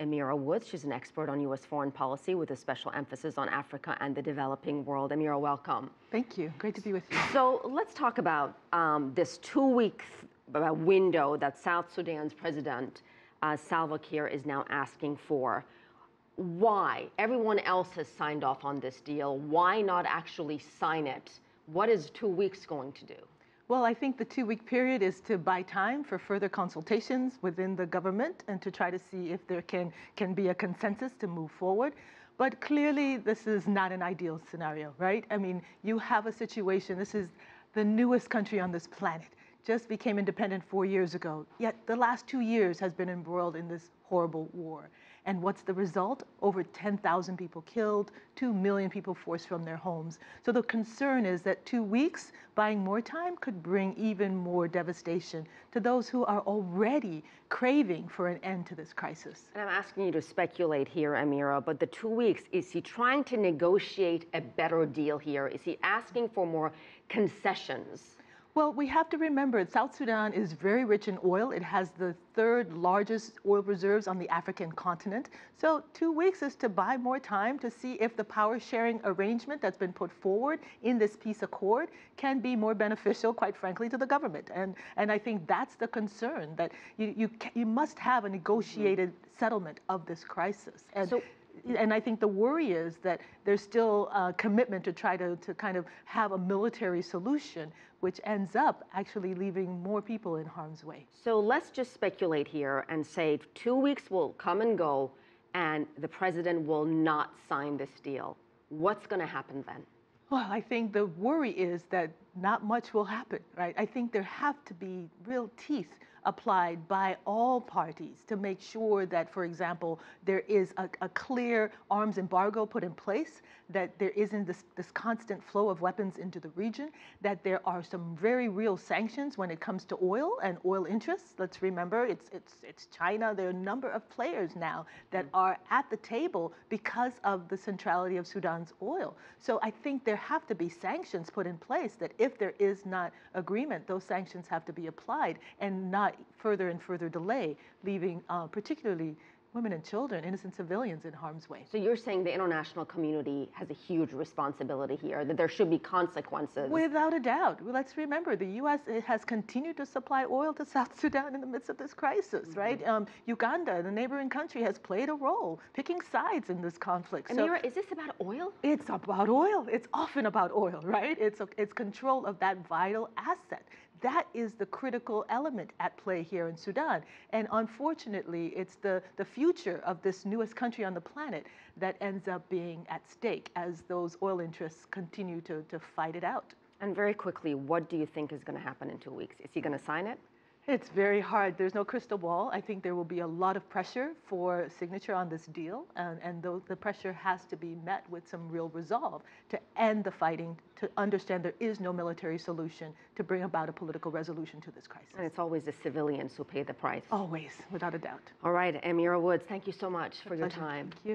Emira Woods. She's an expert on U.S. foreign policy with a special emphasis on Africa and the developing world. Emira, welcome. Thank you. Great to be with you. So let's talk about this 2-week window that South Sudan's president, Salva Kiir, is now asking for. Why? Everyone else has signed off on this deal. Why not actually sign it? What is 2 weeks going to do? Well, I think the 2-week period is to buy time for further consultations within the government and to try to see if there can be a consensus to move forward. But clearly, this is not an ideal scenario, right? I mean, you have a situation, this is the newest country on this planet, just became independent 4 years ago, yet the last 2 years has been embroiled in this horrible war. And what's the result? Over 10,000 people killed, 2 million people forced from their homes. So the concern is that 2 weeks, buying more time, could bring even more devastation to those who are already craving for an end to this crisis. And I'm asking you to speculate here, Emira, but the 2 weeks, is he trying to negotiate a better deal here? Is he asking for more concessions? Well, we have to remember South Sudan is very rich in oil. It has the 3rd largest oil reserves on the African continent. So 2 weeks is to buy more time to see if the power sharing arrangement that's been put forward in this peace accord can be more beneficial, quite frankly, to the government. And I think that's the concern, that you must have a negotiated settlement of this crisis. And I think the worry is that there's still a commitment to try to kind of have a military solution, which ends up actually leaving more people in harm's way. So let's just speculate here and say 2 weeks will come and go and the president will not sign this deal. What's going to happen then? Well, I think the worry is that not much will happen, right? I think there have to be real teeth applied by all parties to make sure that, for example, there is a clear arms embargo put in place, that there isn't this constant flow of weapons into the region, that there are some very real sanctions when it comes to oil and oil interests. Let's remember, it's China. There are a number of players now that are at the table because of the centrality of Sudan's oil. So I think there have to be sanctions put in place, that if there is not agreement, those sanctions have to be applied and not further and further delay, leaving particularly women and children, innocent civilians, in harm's way. So you're saying the international community has a huge responsibility here, that there should be consequences? Without a doubt. Let's remember, the U.S. has continued to supply oil to South Sudan in the midst of this crisis, right? Uganda, the neighboring country, has played a role, picking sides in this conflict. Emira, is this about oil? It's about oil. It's often about oil, right? It's control of that vital asset. That is the critical element at play here in Sudan. And unfortunately, it's the future of this newest country on the planet that ends up being at stake as those oil interests continue to fight it out. And very quickly, what do you think is going to happen in 2 weeks? Is he going to sign it? It's very hard. There's no crystal ball. I think there will be a lot of pressure for signature on this deal, and the pressure has to be met with some real resolve to end the fighting, to understand there is no military solution, to bring about a political resolution to this crisis. And it's always the civilians who pay the price. Always, without a doubt. All right, Emira Woods, thank you so much for your time. Thank you.